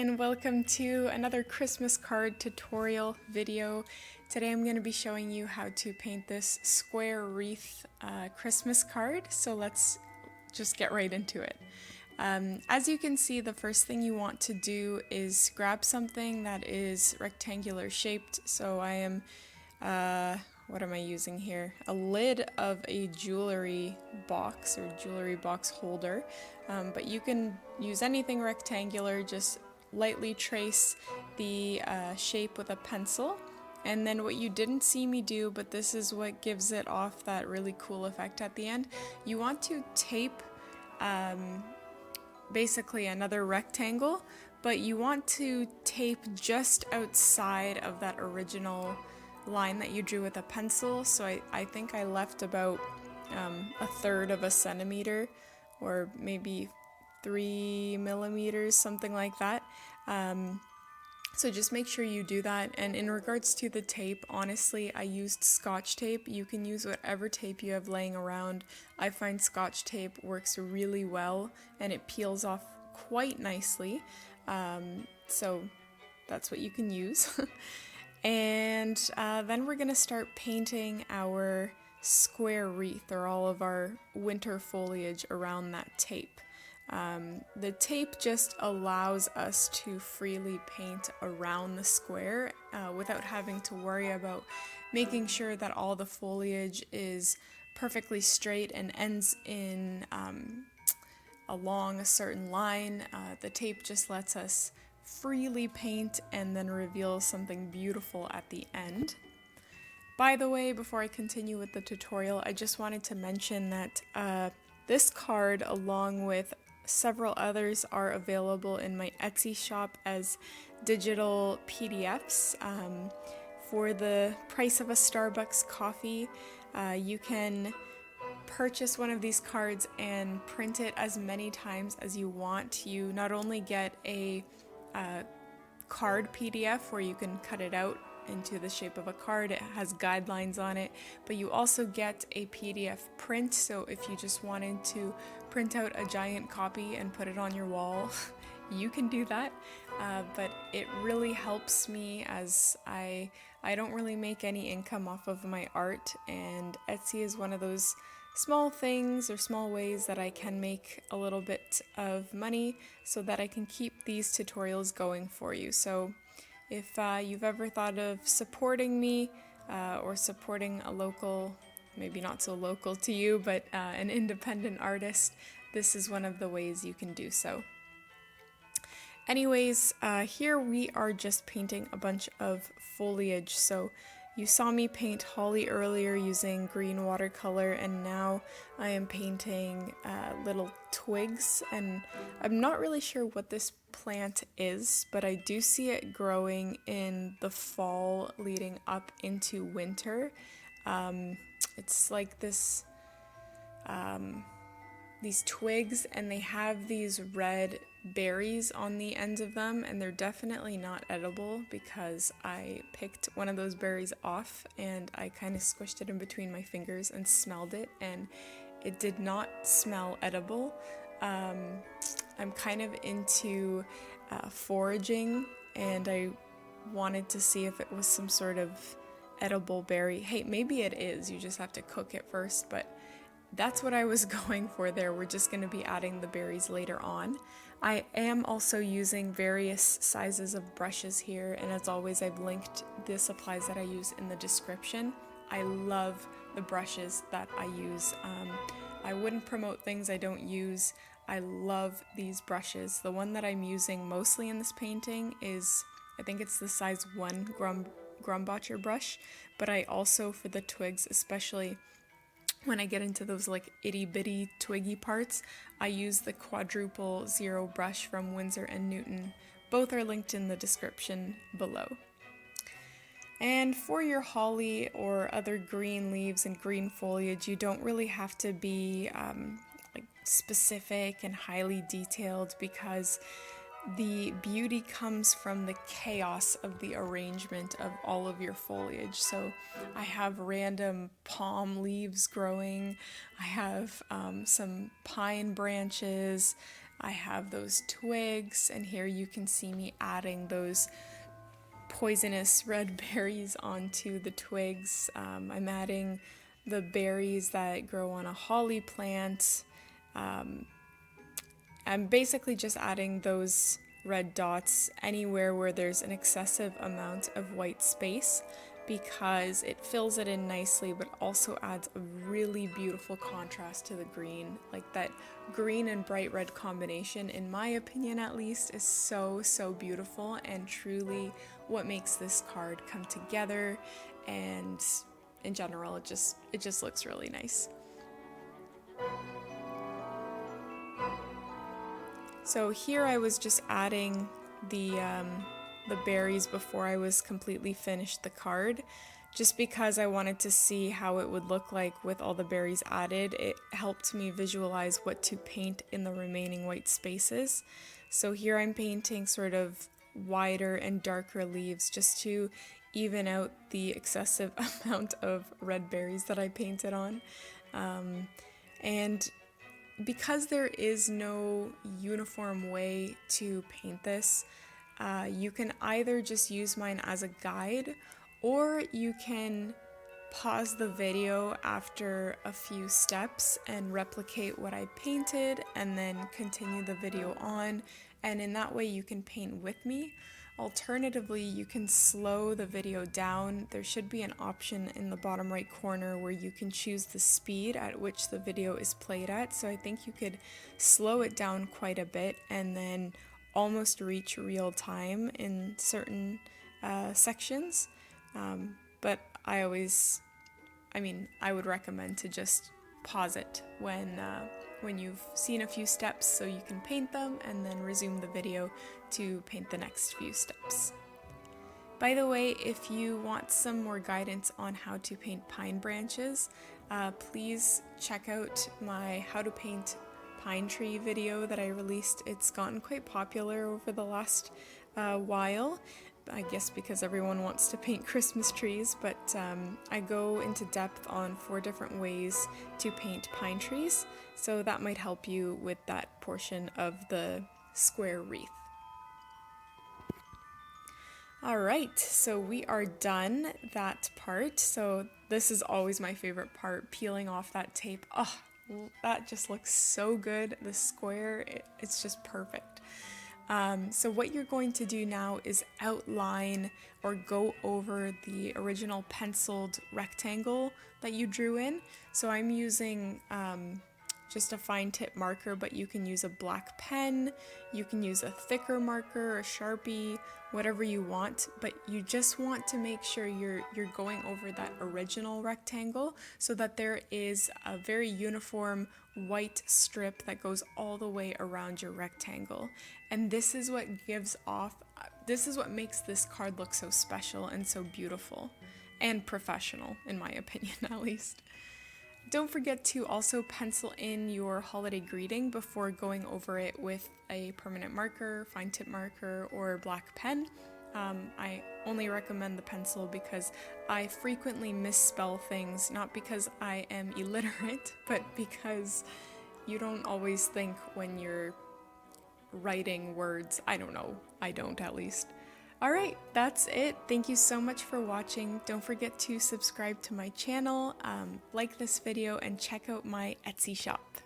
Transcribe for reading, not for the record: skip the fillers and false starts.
and welcome to another Christmas card tutorial video. Today I'm going to be showing you how to paint this square wreath Christmas card, so let's just get right into it. As you can see, the first thing you want to do is grab something that is rectangular shaped. So I am, what am I using here? A lid of a jewelry box or jewelry box holder, but you can use anything rectangular. Just lightly trace the shape with a pencil. And then what you didn't see me do, but this is what gives it off that really cool effect at the end, you want to tape basically another rectangle, but you want to tape just outside of that original line that you drew with a pencil. So I think I left about a third of a centimeter, or maybe 3 millimeters, something like that. So just make sure you do that. And in regards to the tape, honestly, I used Scotch tape. You can use whatever tape you have laying around. I find Scotch tape works really well and it peels off quite nicely. So that's what you can use. And then we're gonna start painting our square wreath, or all of our winter foliage around that tape. The tape just allows us to freely paint around the square without having to worry about making sure that all the foliage is perfectly straight and ends in along a certain line. The tape just lets us freely paint and then reveal something beautiful at the end. By the way, before I continue with the tutorial, I just wanted to mention that this card, along with several others, are available in my Etsy shop as digital PDFs. For the price of a Starbucks coffee, you can purchase one of these cards and print it as many times as you want. You not only get a card PDF where you can cut it out into the shape of a card, it has guidelines on it, but you also get a PDF print. So if you just wanted to print out a giant copy and put it on your wall, you can do that. But it really helps me, as I don't really make any income off of my art, and Etsy is one of those small things or small ways that I can make a little bit of money so that I can keep these tutorials going for you. So if you've ever thought of supporting me or supporting a local, maybe not so local to you, but an independent artist, this is one of the ways you can do so. Anyways, here we are just painting a bunch of foliage. So you saw me paint holly earlier using green watercolor, and now I am painting little twigs, and I'm not really sure what this plant is, but I do see it growing in the fall leading up into winter. It's like this, these twigs, and they have these red berries on the ends of them, and they're definitely not edible because I picked one of those berries off and I kind of squished it in between my fingers and smelled it, and it did not smell edible. I'm kind of into foraging, and I wanted to see if it was some sort of edible berry. Hey, maybe it is, you just have to cook it first, but that's what I was going for there. We're just going to be adding the berries later on. I am also using various sizes of brushes here, and as always, I've linked the supplies that I use in the description. I love the brushes that I use. I wouldn't promote things I don't use. I love these brushes. The one that I'm using mostly in this painting is, I think it's the size 1 Grumbacher brush, but I also, for the twigs especially, when I get into those like itty bitty twiggy parts, I use the quadruple 0 brush from Winsor & Newton. Both are linked in the description below. And for your holly or other green leaves and green foliage, you don't really have to be like specific and highly detailed, because the beauty comes from the chaos of the arrangement of all of your foliage. So I have random palm leaves growing, I have some pine branches, I have those twigs, and here you can see me adding those poisonous red berries onto the twigs. I'm adding the berries that grow on a holly plant. I'm basically just adding those red dots anywhere where there's an excessive amount of white space, because it fills it in nicely but also adds a really beautiful contrast to the green. Like, that green and bright red combination, in my opinion at least, is so beautiful and truly what makes this card come together, and in general it just looks really nice. So here I was just adding the berries before I was completely finished the card, just because I wanted to see how it would look like with all the berries added. It helped me visualize what to paint in the remaining white spaces. So here I'm painting sort of wider and darker leaves just to even out the excessive amount of red berries that I painted on. And because there is no uniform way to paint this, you can either just use mine as a guide, or you can pause the video after a few steps and replicate what I painted and then continue the video on, and in that way you can paint with me. Alternatively, you can slow the video down. There should be an option in the bottom right corner where you can choose the speed at which the video is played at, so I think you could slow it down quite a bit and then almost reach real time in certain sections. But I would recommend to just pause it when you've seen a few steps so you can paint them, and then resume the video to paint the next few steps. By the way, if you want some more guidance on how to paint pine branches, please check out my how to paint pine tree video that I released. It's gotten quite popular over the last while, I guess because everyone wants to paint Christmas trees, but I go into depth on 4 different ways to paint pine trees, so that might help you with that portion of the square wreath. Alright, so we are done that part. So this is always my favorite part, peeling off that tape. Oh, that just looks so good. The square, it's just perfect. So what you're going to do now is outline or go over the original penciled rectangle that you drew in. So I'm using just a fine tip marker, but you can use a black pen, you can use a thicker marker, a Sharpie, whatever you want, but you just want to make sure you're going over that original rectangle so that there is a very uniform white strip that goes all the way around your rectangle. And this is what makes this card look so special and so beautiful and professional, in my opinion at least. Don't forget to also pencil in your holiday greeting before going over it with a permanent marker, fine tip marker, or black pen. I only recommend the pencil because I frequently misspell things, not because I am illiterate, but because you don't always think when you're writing words. I don't know. I don't, at least. Alright, that's it. Thank you so much for watching. Don't forget to subscribe to my channel, like this video, and check out my Etsy shop.